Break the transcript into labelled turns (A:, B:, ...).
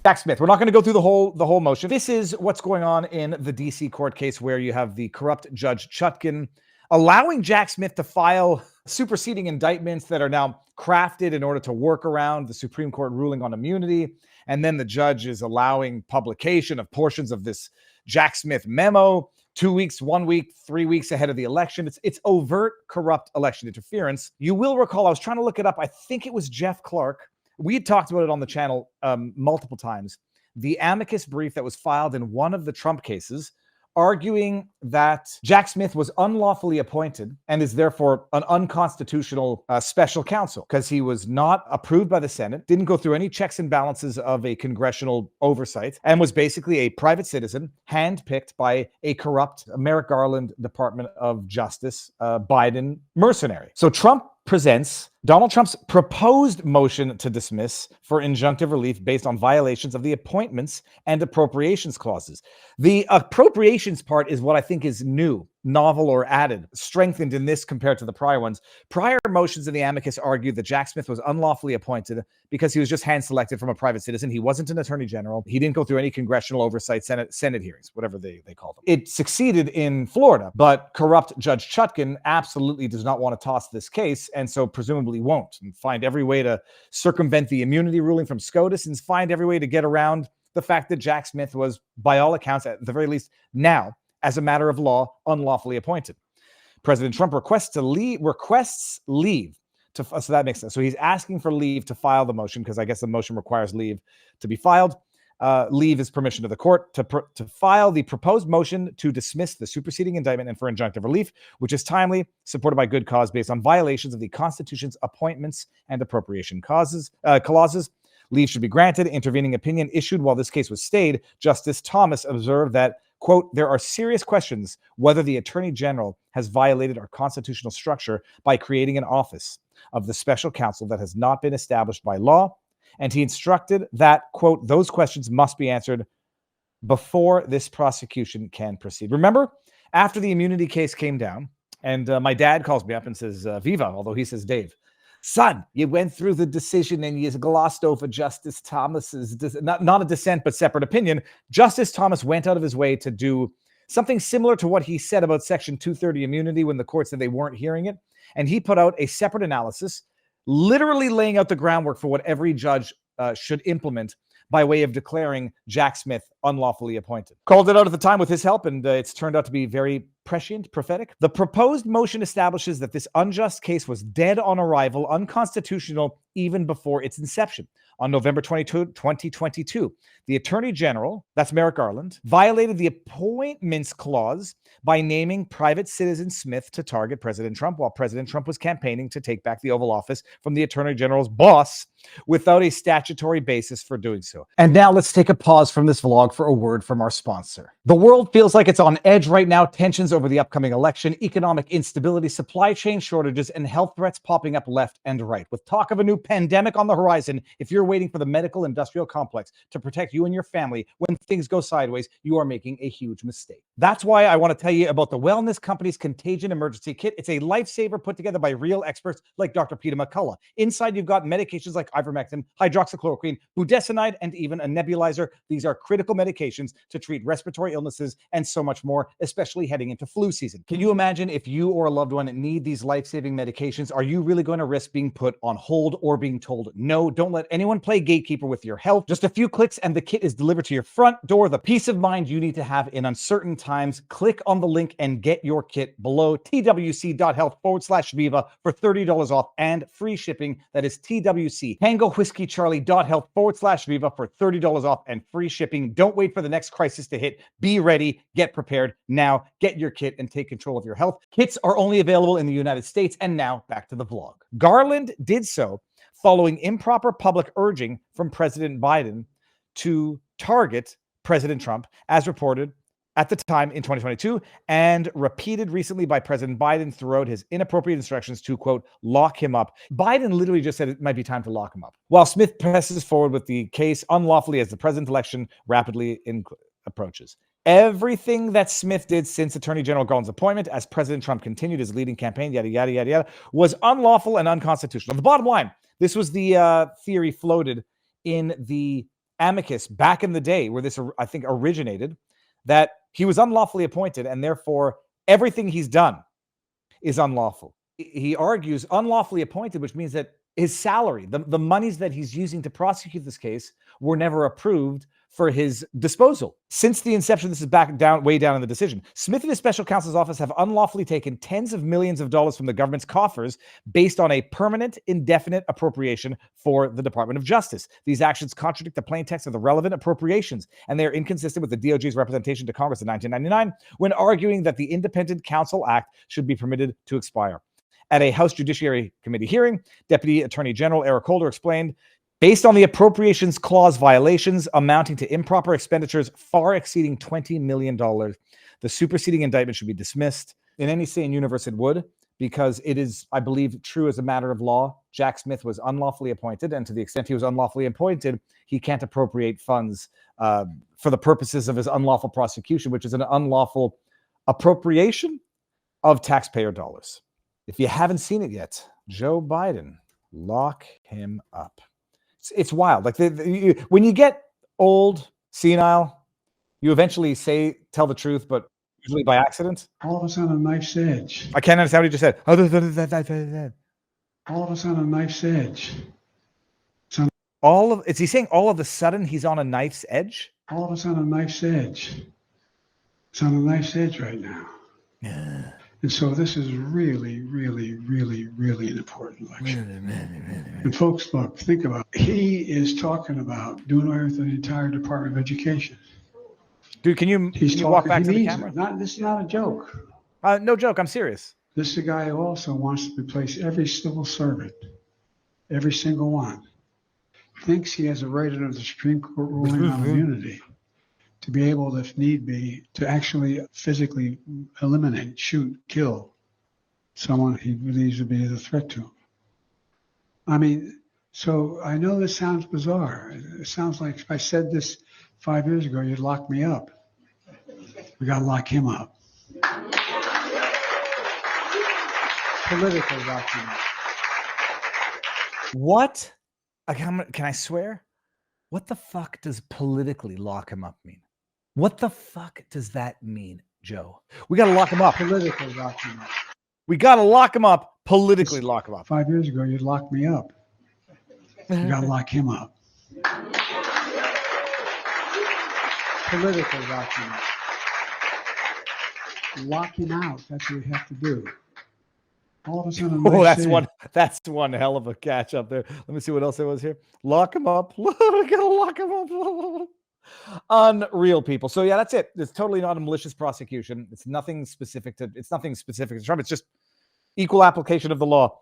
A: Jack Smith. We're not going to go through the whole motion. This is what's going on in the DC court case where you have the corrupt Judge Chutkan allowing Jack Smith to file superseding indictments that are now crafted in order to work around the Supreme Court ruling on immunity. And then the judge is allowing publication of portions of this Jack Smith memo 2 weeks, 1 week, 3 weeks ahead of the election. It's overt corrupt election interference. You will recall, I was trying to look it up. I think it was Jeff Clark. We had talked about it on the channel multiple times. The amicus brief that was filed in one of the Trump cases arguing that Jack Smith was unlawfully appointed and is therefore an unconstitutional special counsel because he was not approved by the Senate, didn't go through any checks and balances of a congressional oversight, and was basically a private citizen handpicked by a corrupt Merrick Garland Department of Justice Biden mercenary. So Trump presents Donald Trump's proposed motion to dismiss for injunctive relief based on violations of the appointments and appropriations clauses. The appropriations part is what I think is new, novel, or added, strengthened in this compared to the prior ones. Prior motions in the amicus argued that Jack Smith was unlawfully appointed because he was just hand-selected from a private citizen. He wasn't an attorney general. He didn't go through any congressional oversight, Senate hearings, whatever they call them. It succeeded in Florida, but corrupt Judge Chutkan absolutely does not want to toss this case, and so presumably won't, and find every way to circumvent the immunity ruling from SCOTUS and find every way to get around the fact that Jack Smith was, by all accounts, at the very least now, as a matter of law, unlawfully appointed. President Trump requests leave to, so that makes sense. So he's asking for leave to file the motion because I guess the motion requires leave to be filed. Leave is permission to the court to file the proposed motion to dismiss the superseding indictment and for injunctive relief, which is timely, supported by good cause based on violations of the Constitution's appointments and appropriation clauses. Leave should be granted. Intervening opinion issued while this case was stayed. Justice Thomas observed that, quote, there are serious questions whether the Attorney General has violated our constitutional structure by creating an office of the special counsel that has not been established by law. And he instructed that, quote, those questions must be answered before this prosecution can proceed. Remember, after the immunity case came down, and my dad calls me up and says, Viva, although he says Dave, son, you went through the decision and you glossed over Justice Thomas's, not a dissent, but separate opinion. Justice Thomas went out of his way to do something similar to what he said about Section 230 immunity when the court said they weren't hearing it. And he put out a separate analysis, literally laying out the groundwork for what every judge should implement by way of declaring Jack Smith unlawfully appointed. Called it out at the time with his help, and it's turned out to be very prescient, prophetic. The proposed motion establishes that this unjust case was dead on arrival, unconstitutional even before its inception. On November 22, 2022, the Attorney General, that's Merrick Garland, violated the appointments clause by naming private citizen Smith to target President Trump while President Trump was campaigning to take back the Oval Office from the Attorney General's boss without a statutory basis for doing so. And now let's take a pause from this vlog for a word from our sponsor. The world feels like it's on edge right now. Tensions over the upcoming election, economic instability, supply chain shortages, and health threats popping up left and right. With talk of a new pandemic on the horizon, if you're waiting for the medical industrial complex to protect you and your family when things go sideways, you are making a huge mistake. That's why I want to tell you about the Wellness Company's Contagion Emergency Kit. It's a lifesaver put together by real experts like Dr. Peter McCullough. Inside, you've got medications like ivermectin, hydroxychloroquine, budesonide, and even a nebulizer. These are critical medications to treat respiratory illnesses and so much more, especially heading into flu season. Can you imagine if you or a loved one need these life-saving medications? Are you really going to risk being put on hold or being told no? Don't let anyone play gatekeeper with your health. Just a few clicks and the kit is delivered to your front door. The peace of mind you need to have in uncertain times. Click on the link and get your kit below twc.health/Viva for $30 off and free shipping. That is TWC Tango Whiskey Charlie.health/Viva for $30 off and free shipping. Don't wait for the next crisis to hit. Be ready. Get prepared now. Get your kit and take control of your health. Kits are only available in the United States. And now back to the vlog. Garland did so following improper public urging from President Biden to target President Trump, as reported at the time in 2022 and repeated recently by President Biden throughout his inappropriate instructions to, quote, lock him up. Biden literally just said it might be time to lock him up. While Smith presses forward with the case unlawfully as the president's election rapidly approaches. Everything that Smith did since Attorney General Garland's appointment, as President Trump continued his leading campaign, yada, yada, yada, yada, was unlawful and unconstitutional. The bottom line, this was the theory floated in the amicus back in the day where this, I think, originated, that he was unlawfully appointed and therefore everything he's done is unlawful. He argues unlawfully appointed, which means that his salary, the monies that he's using to prosecute this case, were never approved for his disposal. Since the inception, this is way down in the decision. Smith and his special counsel's office have unlawfully taken tens of millions of dollars from the government's coffers based on a permanent, indefinite appropriation for the Department of Justice. These actions contradict the plain text of the relevant appropriations, and they are inconsistent with the DOJ's representation to Congress in 1999 when arguing that the Independent Counsel Act should be permitted to expire. At a House Judiciary Committee hearing, Deputy Attorney General Eric Holder explained, based on the Appropriations Clause violations amounting to improper expenditures far exceeding $20 million, the superseding indictment should be dismissed. In any sane universe, it would, because it is, I believe, true as a matter of law. Jack Smith was unlawfully appointed, and to the extent he was unlawfully appointed, he can't appropriate funds for the purposes of his unlawful prosecution, which is an unlawful appropriation of taxpayer dollars. If you haven't seen it yet, Joe Biden, lock him up. It's wild. Like when you get old, senile, you eventually tell the truth, but usually by accident.
B: All of us on a knife's edge.
A: I can't understand what you just said.
B: All of us on a knife's edge.
A: Is he saying all of a sudden he's on a knife's edge?
B: All of us on a knife's edge. It's on a knife's edge right now.
A: Yeah.
B: And so this is really, really, really, really an important election. And folks, look, think about it. He is talking about doing away with the entire Department of Education.
A: Dude, can you walk back to the camera?
B: This is not a joke.
A: No joke. I'm serious.
B: This is a guy who also wants to replace every civil servant, every single one. Thinks he has a right under the Supreme Court ruling on immunity to be able, if need be, to actually physically eliminate, shoot, kill someone he believes to be a threat to him. I mean, so I know this sounds bizarre. It sounds like if I said this 5 years ago, you'd lock me up. We got to lock him up. Politically lock him up.
A: What? Can I swear? What the fuck does politically lock him up mean? What the fuck does that mean, Joe? We got to lock him up.
B: Politically lock him up.
A: We got to lock him up. Politically lock him up.
B: 5 years ago, you'd lock me up. We got to lock him up. Politically lock him up. Lock him out. That's what we have to do. All of a sudden,
A: that's one hell of a catch up there. Let me see what else there was here. Lock him up. We gotta lock him up. Unreal, people. So yeah, that's it. It's totally not a malicious prosecution. It's nothing specific to Trump. It's just equal application of the law.